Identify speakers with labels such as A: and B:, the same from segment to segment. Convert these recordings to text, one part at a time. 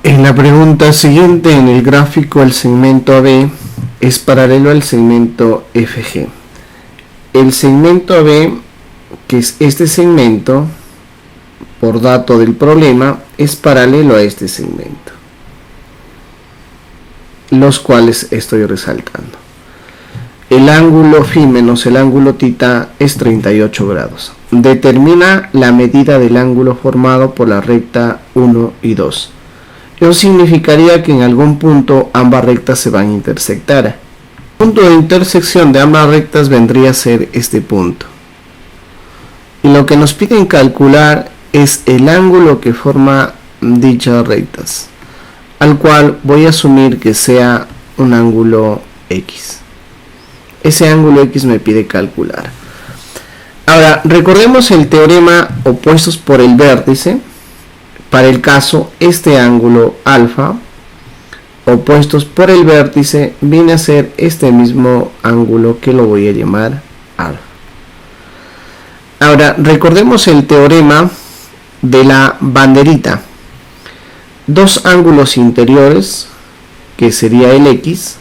A: En la pregunta siguiente, en el gráfico, el segmento AB es paralelo al segmento FG. El segmento AB, que es este segmento, por dato del problema, es paralelo a este segmento, los cuales estoy resaltando. El ángulo φ menos el ángulo θ es 38 grados. Determina la medida del ángulo formado por la recta 1 y 2. Eso significaría que en algún punto ambas rectas se van a intersectar. El punto de intersección de ambas rectas vendría a ser este punto. Y lo que nos piden calcular es el ángulo que forma dichas rectas, al cual voy a asumir que sea un ángulo X. Ese ángulo X me pide calcular. Ahora, recordemos el teorema opuestos por el vértice. Para el caso, este ángulo alfa, opuestos por el vértice, viene a ser este mismo ángulo que lo voy a llamar alfa. Ahora, recordemos el teorema de la banderita. Dos ángulos interiores, que sería el X,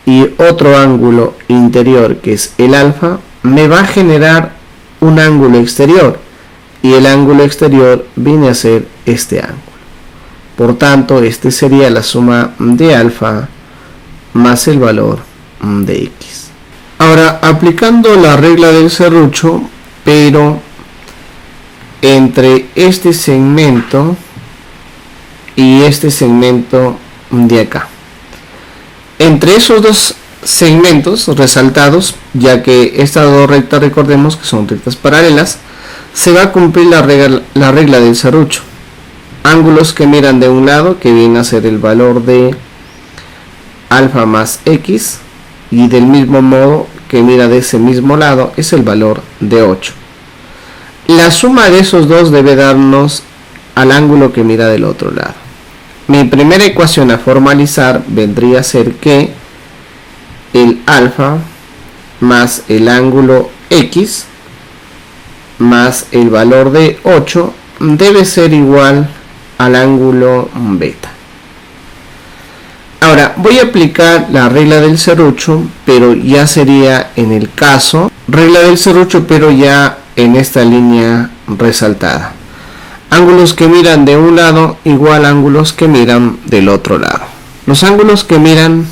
A: y otro ángulo interior, que es el alfa, me va a generar un ángulo exterior. Y el ángulo exterior viene a ser este ángulo. Por tanto, este sería la suma de alfa más el valor de X. Ahora, aplicando la regla del serrucho, pero entre este segmento y este segmento de acá. Entre esos dos segmentos resaltados, ya que estas dos rectas, recordemos que son rectas paralelas, se va a cumplir la regla del serrucho. Ángulos que miran de un lado, que viene a ser el valor de alfa más X, y del mismo modo que mira de ese mismo lado es el valor de 8. La suma de esos dos debe darnos al ángulo que mira del otro lado. Mi primera ecuación a formalizar vendría a ser que el alfa más el ángulo X más el valor de 8 debe ser igual al ángulo beta. Ahora voy a aplicar la regla del serrucho, pero ya sería en el caso regla del serrucho, pero ya en esta línea resaltada. Ángulos que miran de un lado igual a ángulos que miran del otro lado. Los ángulos que miran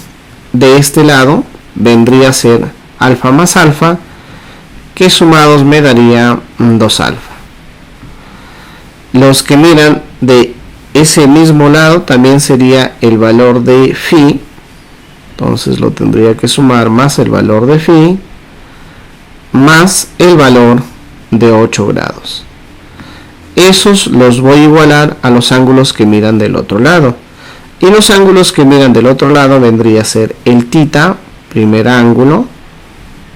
A: de este lado vendría a ser alfa más alfa, que sumados me daría 2 alfa. Los que miran de ese mismo lado también sería el valor de phi, entonces lo tendría que sumar más el valor de phi más el valor de 8 grados. Esos los voy a igualar a los ángulos que miran del otro lado, y los ángulos que miran del otro lado vendría a ser el θ, primer ángulo,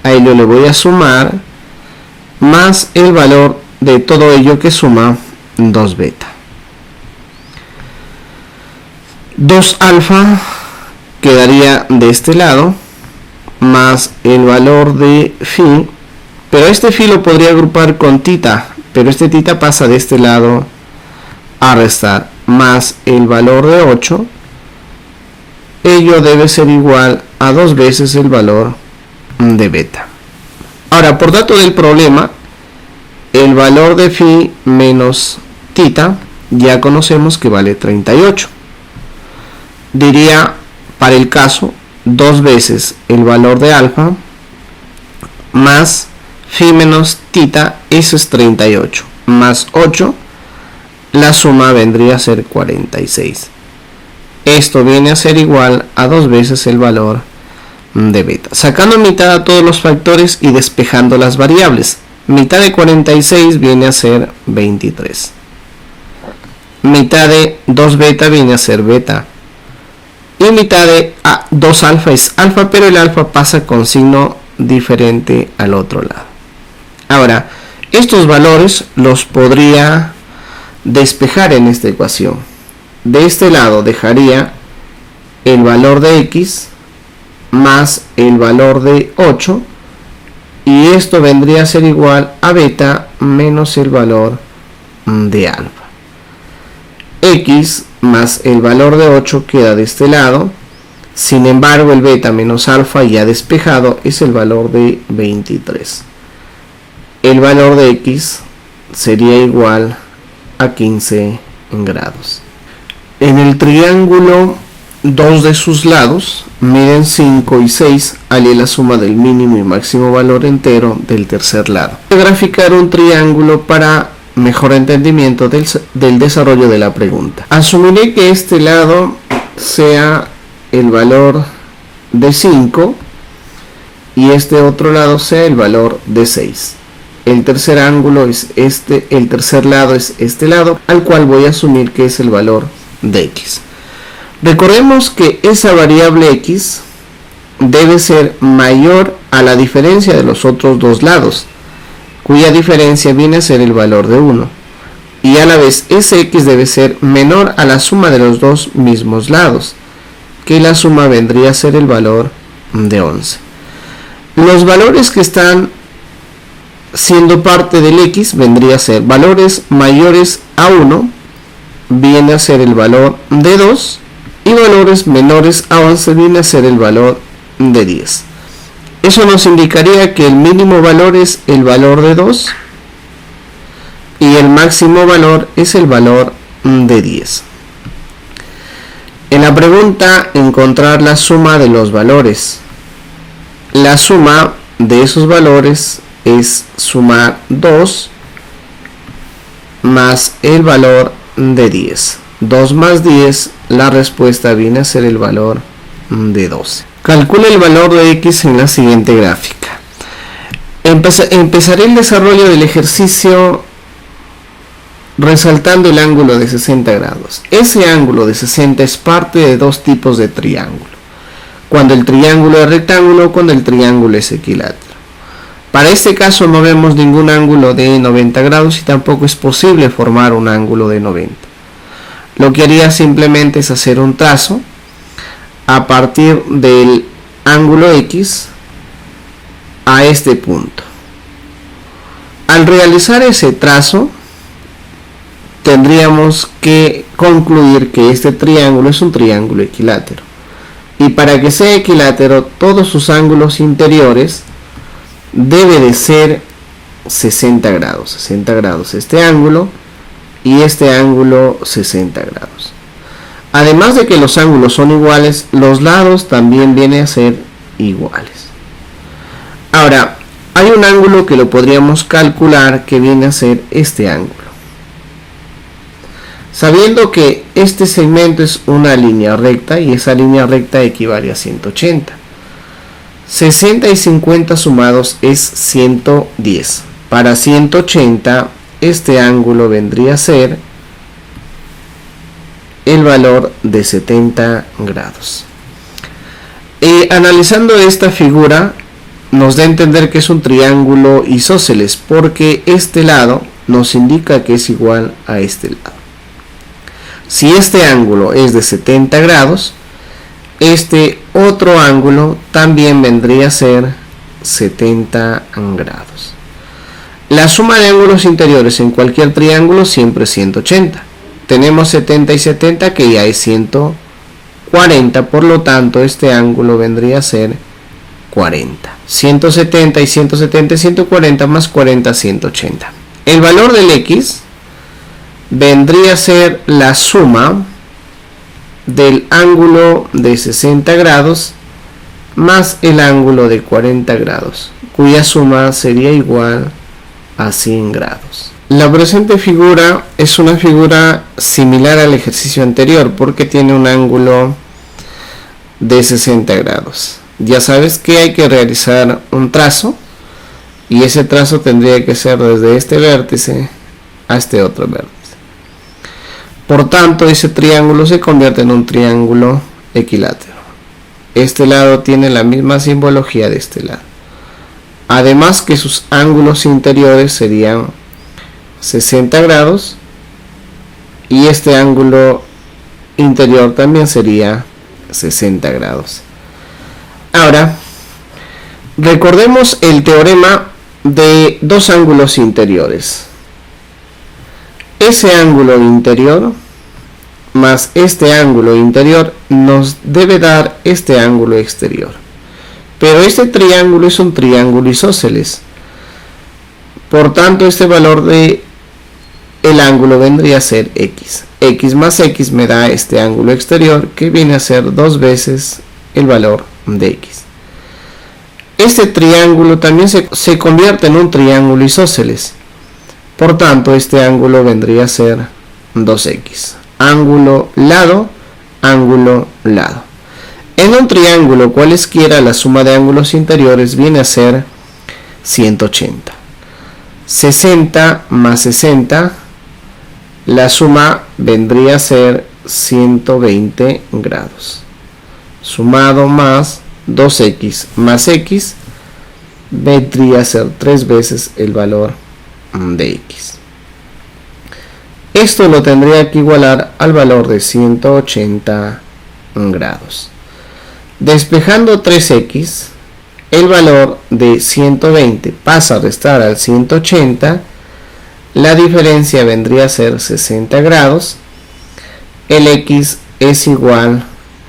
A: a ello le voy a sumar más el valor de todo ello, que suma 2 beta. 2 alfa quedaría de este lado más el valor de phi, pero este phi lo podría agrupar con θ, pero este θ pasa de este lado a restar, más el valor de 8, ello debe ser igual a 2 veces el valor de beta. Ahora, por dato del problema, el valor de phi menos θ ya conocemos que vale 38. Diría, para el caso, 2 veces el valor de alfa más phi menos θ, eso es 38, más 8, la suma vendría a ser 46. Esto viene a ser igual a 2 veces el valor de beta. Sacando mitad a todos los factores y despejando las variables, mitad de 46 viene a ser 23. Mitad de 2 beta viene a ser beta. Y mitad de 2 alfa es alfa, pero el alfa pasa con signo diferente al otro lado. Ahora, estos valores los podría despejar en esta ecuación. De este lado dejaría el valor de X más el valor de 8, y esto vendría a ser igual a beta menos el valor de alfa. X más el valor de 8 queda de este lado. Sin embargo, el beta menos alfa ya despejado es el valor de 23. El valor de x sería igual a 15 grados. En el triángulo, dos de sus lados miden 5 y 6, haría la suma del mínimo y máximo valor entero del tercer lado. Voy a graficar un triángulo para mejor entendimiento del desarrollo de la pregunta. Asumiré que este lado sea el valor de 5 y este otro lado sea el valor de 6. El tercer ángulo es este, el tercer lado es este lado, al cual voy a asumir que es el valor de x. Recordemos que esa variable x debe ser mayor a la diferencia de los otros dos lados, cuya diferencia viene a ser el valor de 1. Y a la vez ese x debe ser menor a la suma de los dos mismos lados, que la suma vendría a ser el valor de 11. Los valores que están siendo parte del x vendría a ser valores mayores a 1, viene a ser el valor de 2, y valores menores a 11 viene a ser el valor de 10. Eso nos indicaría que el mínimo valor es el valor de 2 y el máximo valor es el valor de 10. En la pregunta, encontrar la suma de los valores. La suma de esos valores es sumar 2 más el valor de 10. 2 más 10, la respuesta viene a ser el valor de 12. Calcula el valor de x en la siguiente gráfica. Empezaré el desarrollo del ejercicio resaltando el ángulo de 60 grados. Ese ángulo de 60 es parte de dos tipos de triángulo. Cuando el triángulo es rectángulo o cuando el triángulo es equilátero. Para este caso no vemos ningún ángulo de 90 grados y tampoco es posible formar un ángulo de 90. Lo que haría simplemente es hacer un trazo a partir del ángulo x a este punto. Al realizar ese trazo, tendríamos que concluir que este triángulo es un triángulo equilátero. Y para que sea equilátero, todos sus ángulos interiores debe de ser 60 grados. 60 grados este ángulo y este ángulo 60 grados. Además de que los ángulos son iguales, los lados también vienen a ser iguales. Ahora, hay un ángulo que lo podríamos calcular que viene a ser este ángulo. Sabiendo que este segmento es una línea recta y esa línea recta equivale a 180. 60 y 50 sumados es 110. Para 180, este ángulo vendría a ser el valor de 70 grados. Analizando esta figura, nos da a entender que es un triángulo isósceles, porque este lado nos indica que es igual a este lado. Si este ángulo es de 70 grados, este otro ángulo también vendría a ser 70 grados. La suma de ángulos interiores en cualquier triángulo siempre es 180. Tenemos 70 y 70 que ya es 140, por lo tanto este ángulo vendría a ser 40. 170 y 170 es 140 más 40, 180. El valor del x vendría a ser la suma del ángulo de 60 grados más el ángulo de 40 grados, cuya suma sería igual a 100 grados. La presente figura es una figura similar al ejercicio anterior porque tiene un ángulo de 60 grados. Ya sabes que hay que realizar un trazo y ese trazo tendría que ser desde este vértice a este otro vértice. Por tanto, ese triángulo se convierte en un triángulo equilátero. Este lado tiene la misma simbología de este lado. Además que sus ángulos interiores serían 60 grados y este ángulo interior también sería 60 grados. Ahora, recordemos el teorema de dos ángulos interiores. Ese ángulo interior más este ángulo interior nos debe dar este ángulo exterior. Pero este triángulo es un triángulo isósceles. Por tanto, este valor de el ángulo vendría a ser x. X más x me da este ángulo exterior, que viene a ser 2 veces el valor de x. Este triángulo también se convierte en un triángulo isósceles. Por tanto, este ángulo vendría a ser 2x. Ángulo, lado, ángulo, lado. En un triángulo cualesquiera, la suma de ángulos interiores viene a ser 180. 60 más 60, la suma vendría a ser 120 grados. Sumado más 2x más x, vendría a ser 3 veces el valor de x. Esto lo tendría que igualar al valor de 180 grados. Despejando 3x, el valor de 120 pasa a restar al 180, la diferencia vendría a ser 60 grados, el x es igual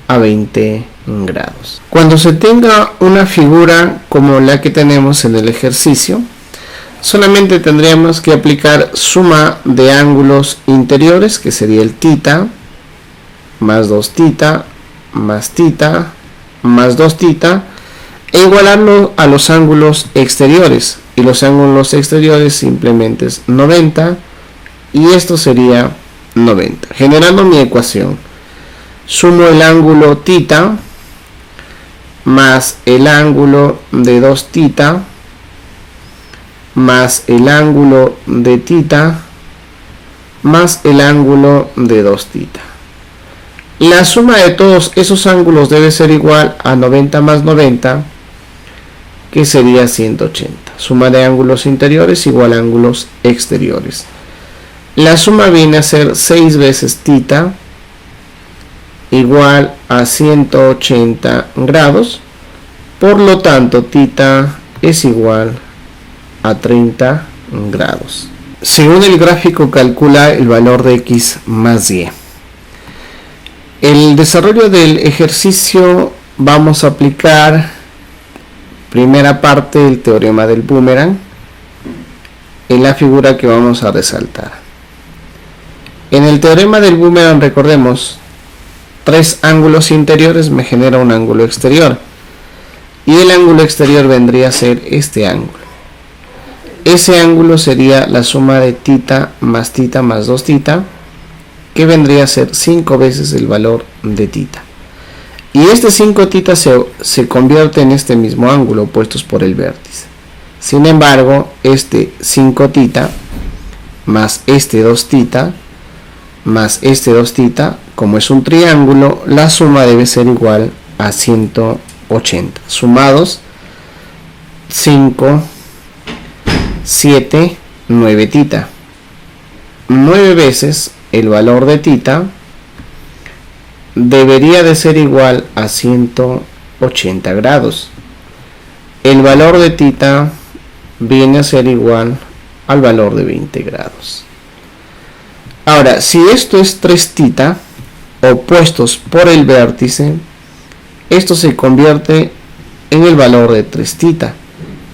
A: a 20 grados. Cuando se tenga una figura como la que tenemos en el ejercicio, solamente tendríamos que aplicar suma de ángulos interiores, que sería el θ, más 2θ, más θ, más 2θ, e igualarlo a los ángulos exteriores. Y los ángulos exteriores simplemente es 90, y esto sería 90. Generando mi ecuación, sumo el ángulo θ más el ángulo de 2θ más el ángulo de θ más el ángulo de 2θ. La suma de todos esos ángulos debe ser igual a 90 más 90, que sería 180. Suma de ángulos interiores igual a ángulos exteriores. La suma viene a ser 6 veces θ igual a 180 grados. Por lo tanto, θ es igual a 30 grados. Según el gráfico, calcula el valor de x más y. El desarrollo del ejercicio, vamos a aplicar primera parte del teorema del boomerang en la figura que vamos a resaltar. En el teorema del boomerang, recordemos, 3 ángulos interiores me genera un ángulo exterior, y el ángulo exterior vendría a ser este ángulo. Ese ángulo sería la suma de θ más 2θ, que vendría a ser 5 veces el valor de θ. Y este 5θ se convierte en este mismo ángulo, opuestos por el vértice. Sin embargo, este 5θ más este 2θ más este 2θ, como es un triángulo, la suma debe ser igual a 180. Sumados, 5, 7, 9θ. 9 veces el valor de θ debería de ser igual a 180 grados. El valor de θ viene a ser igual al valor de 20 grados. Ahora, si esto es 3θ, opuestos por el vértice, esto se convierte en el valor de 3θ.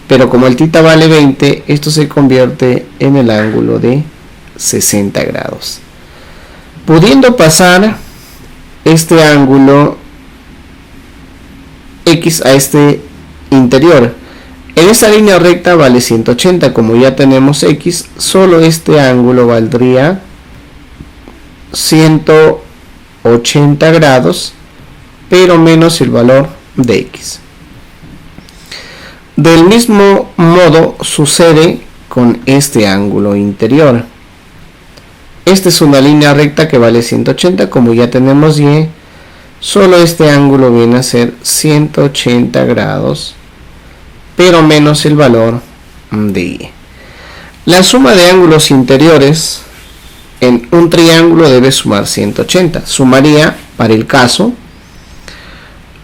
A: Pero como el θ vale 20, esto se convierte en el ángulo de 60 grados. Pudiendo pasar este ángulo x a este interior, en esta línea recta vale 180, como ya tenemos x, solo este ángulo valdría 180 grados, pero menos el valor de x. Del mismo modo sucede con este ángulo interior. Esta es una línea recta que vale 180, como ya tenemos y, solo este ángulo viene a ser 180 grados, pero menos el valor de y. La suma de ángulos interiores en un triángulo debe sumar 180. Sumaría, para el caso,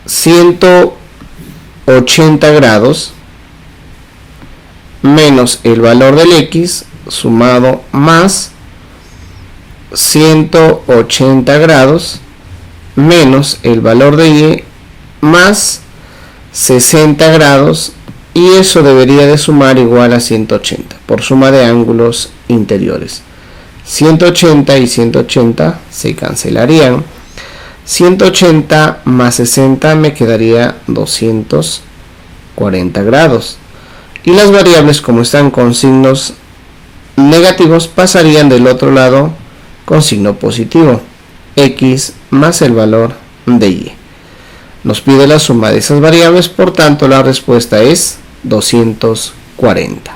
A: 180 grados menos el valor del x, sumado más 180 grados menos el valor de y más 60 grados, y eso debería de sumar igual a 180 por suma de ángulos interiores. 180 y 180 se cancelarían. 180 más 60 me quedaría 240 grados. Y las variables, como están con signos negativos, pasarían del otro lado con signo positivo. X más el valor de y. Nos pide la suma de esas variables, por tanto la respuesta es 240.